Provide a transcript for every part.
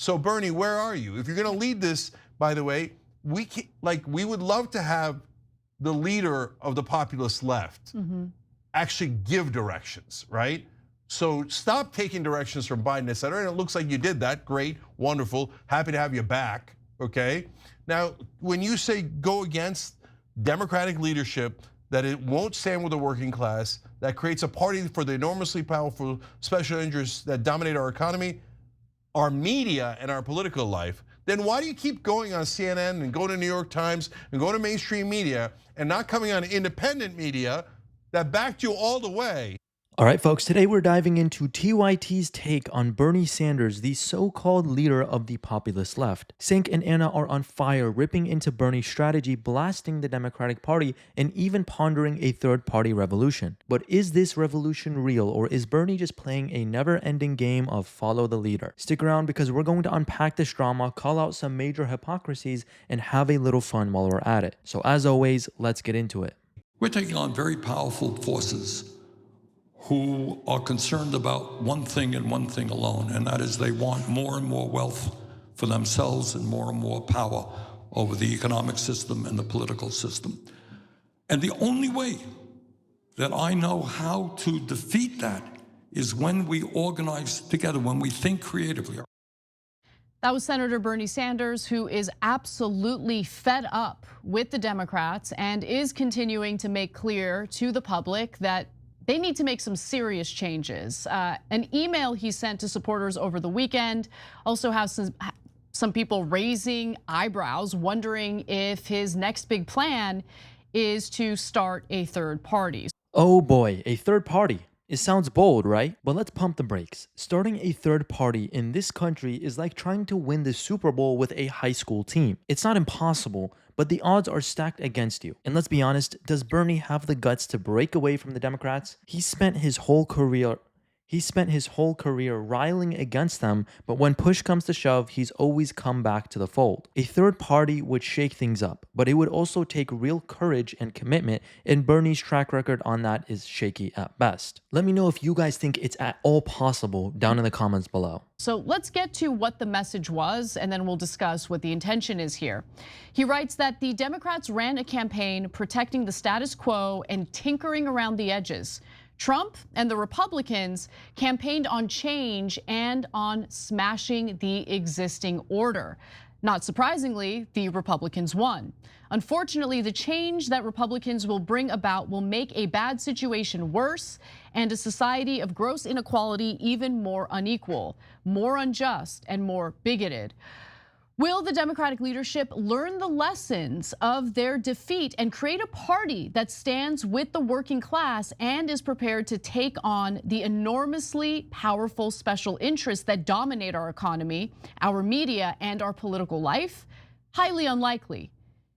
So Bernie, where are you? If you're going to lead this, by the way, we would love to have the leader of the populist left actually give directions, right? So stop taking directions from Biden, et cetera. And it looks like you did that. Great, wonderful, happy to have you back, okay? Now, when you say go against Democratic leadership, that it won't stand with the working class, that creates a party for the enormously powerful special interests that dominate our economy, our media, and our political life, then why do you keep going on CNN and going to New York Times and going to mainstream media and not coming on independent media that backed you all the way? All right, folks, today we're diving into TYT's take on Bernie Sanders, the so-called leader of the populist left. Cenk and Anna are on fire, ripping into Bernie's strategy, blasting the Democratic Party, and even pondering a third-party revolution. But is this revolution real, or is Bernie just playing a never-ending game of follow the leader? Stick around because we're going to unpack this drama, call out some major hypocrisies, and have a little fun while we're at it. So as always, let's get into it. We're taking on very powerful forces who are concerned about one thing and one thing alone, and that is they want more and more wealth for themselves and more power over the economic system and the political system. And the only way that I know how to defeat that is when we organize together, when we think creatively. That was Senator Bernie Sanders, who is absolutely fed up with the Democrats and is continuing to make clear to the public that they need to make some serious changes. An email he sent to supporters over the weekend also has some people raising eyebrows, wondering if his next big plan is to start a third party. Oh boy, a third party. It sounds bold, right? But let's pump the brakes. Starting a third party in this country is like trying to win the Super Bowl with a high school team. It's not impossible, but the odds are stacked against you. And let's be honest, does Bernie have the guts to break away from the Democrats? He spent his whole career riling against them, but when push comes to shove, he's always come back to the fold. A third party would shake things up, but it would also take real courage and commitment, and Bernie's track record on that is shaky at best. Let me know if you guys think it's at all possible down in the comments below. So let's get to what the message was, and then we'll discuss what the intention is here. He writes that the Democrats ran a campaign protecting the status quo and tinkering around the edges. Trump and the Republicans campaigned on change and on smashing the existing order. Not surprisingly, the Republicans won. Unfortunately, the change that Republicans will bring about will make a bad situation worse and a society of gross inequality even more unequal, more unjust, and more bigoted. Will the Democratic leadership learn the lessons of their defeat and create a party that stands with the working class and is prepared to take on the enormously powerful special interests that dominate our economy, our media, and our political life? Highly unlikely.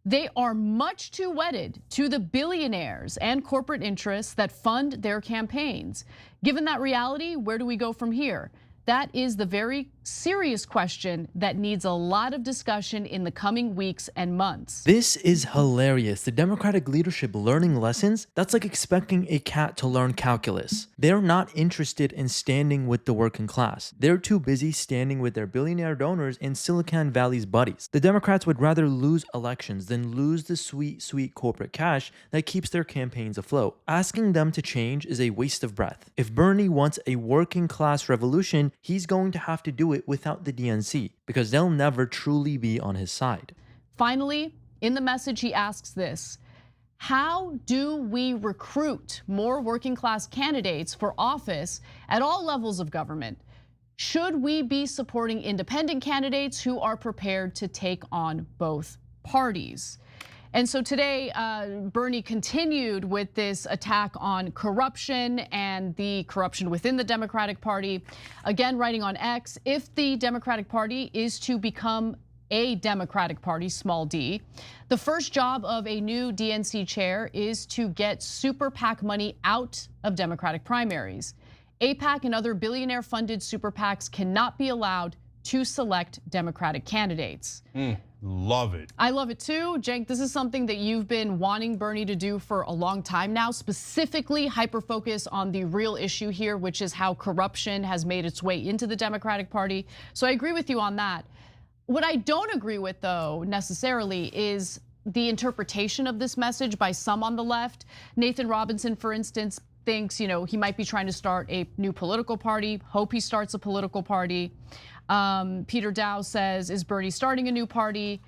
They are much too wedded to the billionaires and corporate interests that fund their campaigns. Given that reality, where do we go from here? That is the very serious question that needs a lot of discussion in the coming weeks and months. This is hilarious. The Democratic leadership learning lessons? That's like expecting a cat to learn calculus. They're not interested in standing with the working class. They're too busy standing with their billionaire donors and Silicon Valley's buddies. The Democrats would rather lose elections than lose the sweet corporate cash that keeps their campaigns afloat. Asking them to change is a waste of breath. If Bernie wants a working class revolution, he's going to have to do it without the DNC because they'll never truly be on his side. Finally, in the message, he asks this: how do we recruit more working class candidates for office at all levels of government? Should we be supporting independent candidates who are prepared to take on both parties? And so today, Bernie continued with this attack on corruption and the corruption within the Democratic Party. Again, writing on X, if the Democratic Party is to become a Democratic Party, small d, the first job of a new DNC chair is to get super PAC money out of Democratic primaries. AIPAC and other billionaire-funded super PACs cannot be allowed to select Democratic candidates. love it. I love it too. Cenk, this is something that you've been wanting Bernie to do for a long time now, specifically hyper-focus on the real issue here, which is how corruption has made its way into the Democratic Party. So I agree with you on that. What I don't agree with, though, necessarily is the interpretation of this message by some on the left. Nathan Robinson, for instance, thinks, he might be trying to start a new political party. Hope he starts a political party. Peter Dow says, is Bernie starting a new party?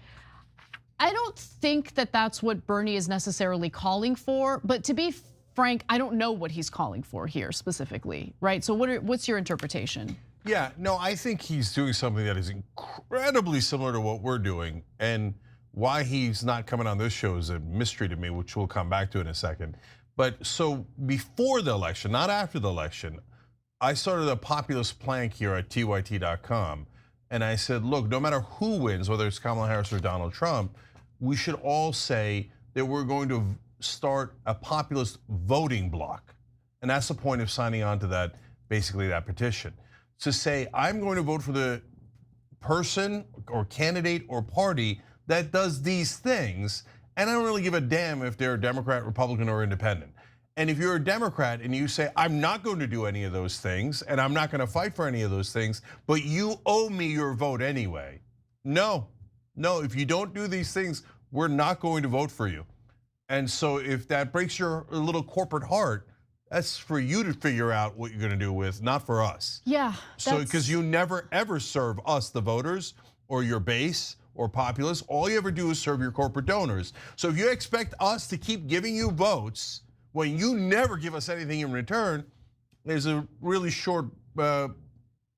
I don't think that that's what Bernie is necessarily calling for, but to be frank, I don't know what he's calling for here specifically, right? So what's your interpretation? Yeah, no, I think he's doing something that is incredibly similar to what we're doing, and why he's not coming on this show is a mystery to me, which we'll come back to in a second. But so before the election, not after the election, I started a populist plank here at tyt.com, and I said, look, no matter who wins, whether it's Kamala Harris or Donald Trump, we should all say that we're going to start a populist voting bloc. And that's the point of signing on to that, basically that petition. To say, I'm going to vote for the person or candidate or party that does these things, and I don't really give a damn if they're Democrat, Republican, or independent. And if you're a Democrat and you say, I'm not going to do any of those things, and I'm not going to fight for any of those things, but you owe me your vote anyway. No, if you don't do these things, we're not going to vote for you. And so if that breaks your little corporate heart, that's for you to figure out what you're going to do with, not for us. Yeah. So because you never ever serve us, the voters, or your base, or populists. All you ever do is serve your corporate donors. So if you expect us to keep giving you votes when you never give us anything in return, there's a really short, well,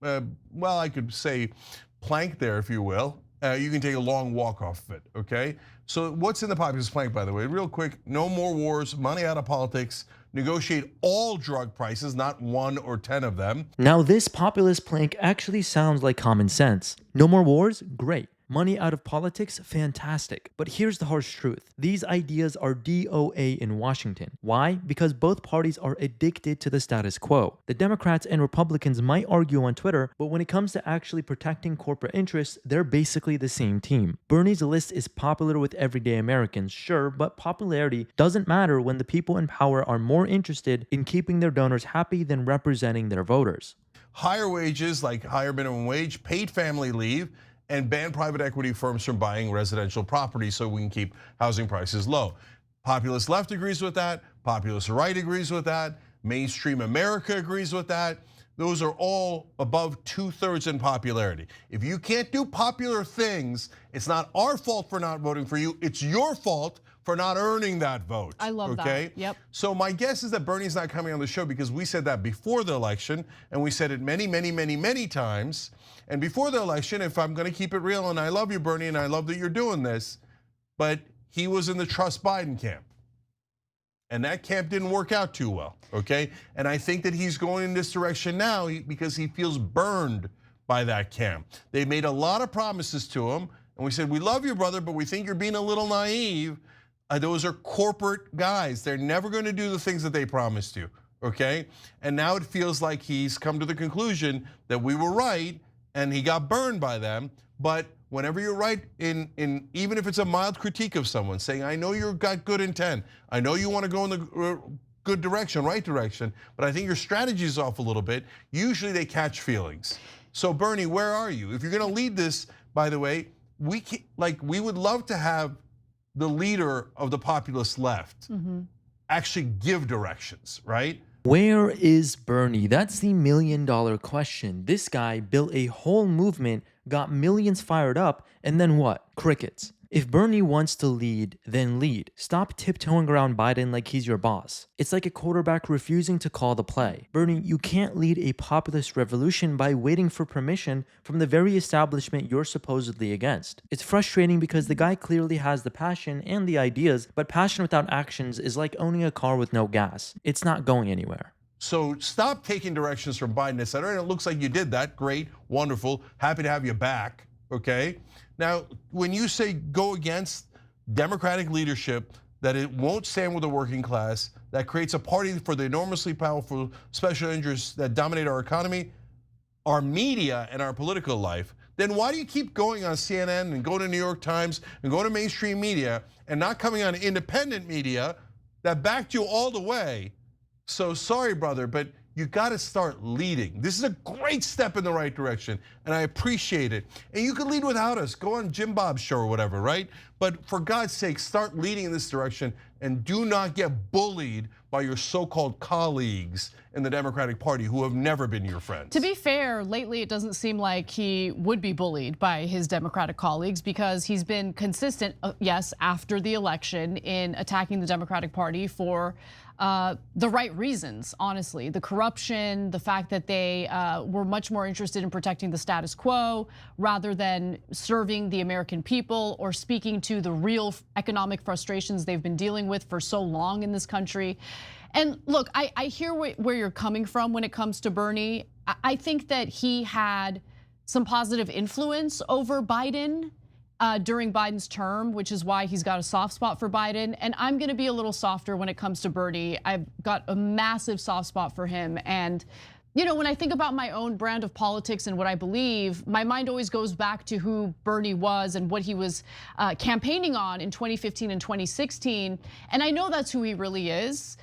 I could say plank there, if you will. You can take a long walk off of it, okay? So what's in the populist plank, by the way? Real quick, no more wars, money out of politics, negotiate all drug prices, not 1 or 10 of them. Now this populist plank actually sounds like common sense. No more wars? Great. Money out of politics? Fantastic. But here's the harsh truth. These ideas are DOA in Washington. Why? Because both parties are addicted to the status quo. The Democrats and Republicans might argue on Twitter, but when it comes to actually protecting corporate interests, they're basically the same team. Bernie's list is popular with everyday Americans, sure, but popularity doesn't matter when the people in power are more interested in keeping their donors happy than representing their voters. Higher wages, like higher minimum wage, paid family leave, and ban private equity firms from buying residential property so we can keep housing prices low. Populist left agrees with that. Populist right agrees with that. Mainstream America agrees with that. Those are all above 2/3 in popularity. If you can't do popular things, it's not our fault for not voting for you. It's your fault for not earning that vote. I love that. Yep. So my guess is that Bernie's not coming on the show because we said that before the election, and we said it many times. And before the election, if I'm going to keep it real, and I love you, Bernie, and I love that you're doing this, but he was in the trust Biden camp. And that camp didn't work out too well, okay? And I think that he's going in this direction now because he feels burned by that camp. They made a lot of promises to him, and we said, we love you, brother, but we think you're being a little naive. Those are corporate guys. They're never going to do the things that they promised you, okay? And now it feels like he's come to the conclusion that we were right and he got burned by them. But whenever you're right in even if it's a mild critique of someone, saying, I know you've got good intent, I know you want to go in the good direction, right direction, but I think your strategy is off a little bit, usually they catch feelings. So Bernie, where are you? If you're going to lead this, by the way, we would love to have the leader of the populist left actually give directions, right? Where is Bernie? That's the million-dollar question. This guy built a whole movement, got millions fired up, and then what? Crickets. If Bernie wants to lead, then lead. Stop tiptoeing around Biden like he's your boss. It's like a quarterback refusing to call the play. Bernie, you can't lead a populist revolution by waiting for permission from the very establishment you're supposedly against. It's frustrating because the guy clearly has the passion and the ideas, but passion without actions is like owning a car with no gas. It's not going anywhere. So stop taking directions from Biden, etc. And it looks like you did that. Great, wonderful, happy to have you back, okay? Now, when you say go against Democratic leadership, that it won't stand with the working class, that creates a party for the enormously powerful special interests that dominate our economy, our media, and our political life, then why do you keep going on CNN and going to New York Times and going to mainstream media and not coming on independent media that backed you all the way? So sorry, brother, but you got to start leading. This is a great step in the right direction, and I appreciate it. And you can lead without us. Go on Jim Bob's show or whatever, right? But for God's sake, start leading in this direction and do not get bullied by your so-called colleagues in the Democratic Party who have never been your friends. To be fair, lately it doesn't seem like he would be bullied by his Democratic colleagues because he's been consistent, yes, after the election in attacking the Democratic Party for the right reasons, honestly. The corruption, the fact that they were much more interested in protecting the status quo rather than serving the American people or speaking to the real economic frustrations they've been dealing with for so long in this country. And look, I hear where you're coming from when it comes to Bernie. I think that he had some positive influence over Biden during Biden's term, which is why he's got a soft spot for Biden. And I'm going to be a little softer when it comes to Bernie. I've got a massive soft spot for him. And, you know, when I think about my own brand of politics and what I believe, my mind always goes back to who Bernie was and what he was campaigning on in 2015 and 2016. And I know that's who he really is.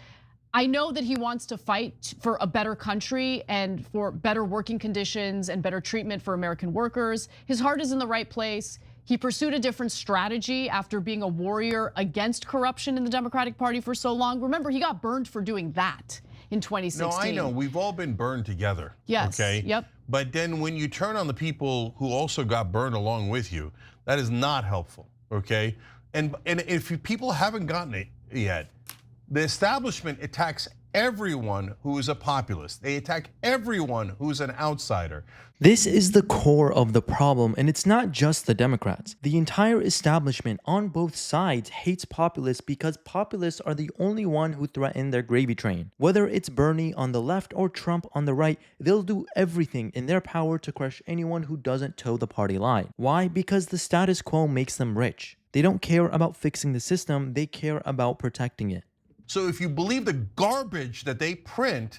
I know that he wants to fight for a better country and for better working conditions and better treatment for American workers. His heart is in the right place. He pursued a different strategy after being a warrior against corruption in the Democratic Party for so long. Remember, he got burned for doing that in 2016. No, I know. We've all been burned together. Yes. Okay. Yep. But then when you turn on the people who also got burned along with you, that is not helpful. Okay. And if people haven't gotten it yet, the establishment attacks everyone who is a populist. They attack everyone who's an outsider. This is the core of the problem, and it's not just the Democrats. The entire establishment on both sides hates populists because populists are the only one who threaten their gravy train. Whether it's Bernie on the left or Trump on the right, they'll do everything in their power to crush anyone who doesn't toe the party line. Why? Because the status quo makes them rich. They don't care about fixing the system, they care about protecting it. So if you believe the garbage that they print,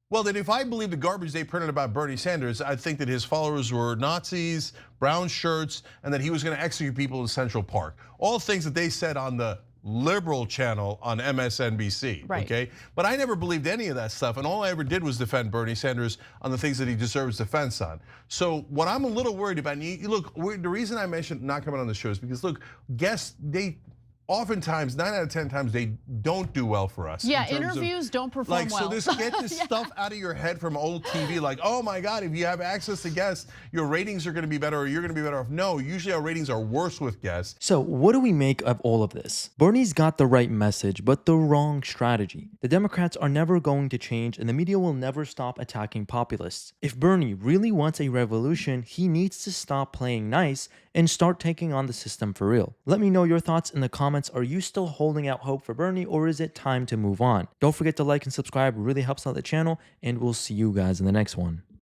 well, then if I believe the garbage they printed about Bernie Sanders, I think that his followers were Nazis, brown shirts, and that he was going to execute people in Central Park. All things that they said on the liberal channel on MSNBC, right. Okay? But I never believed any of that stuff, and all I ever did was defend Bernie Sanders on the things that he deserves defense on. So what I'm a little worried about, and look, the reason I mentioned not coming on the show is because, look, guests, oftentimes, 9 out of 10 times, they don't do well for us. Yeah, interviews don't perform well. So just get this stuff out of your head from old TV, like, oh my God, if you have access to guests, your ratings are gonna be better or you're gonna be better off. No, usually our ratings are worse with guests. So what do we make of all of this? Bernie's got the right message, but the wrong strategy. The Democrats are never going to change and the media will never stop attacking populists. If Bernie really wants a revolution, he needs to stop playing nice and start taking on the system for real. Let me know your thoughts in the comments. Are you still holding out hope for Bernie or is it time to move on? Don't forget to like and subscribe, it really helps out the channel, and we'll see you guys in the next one.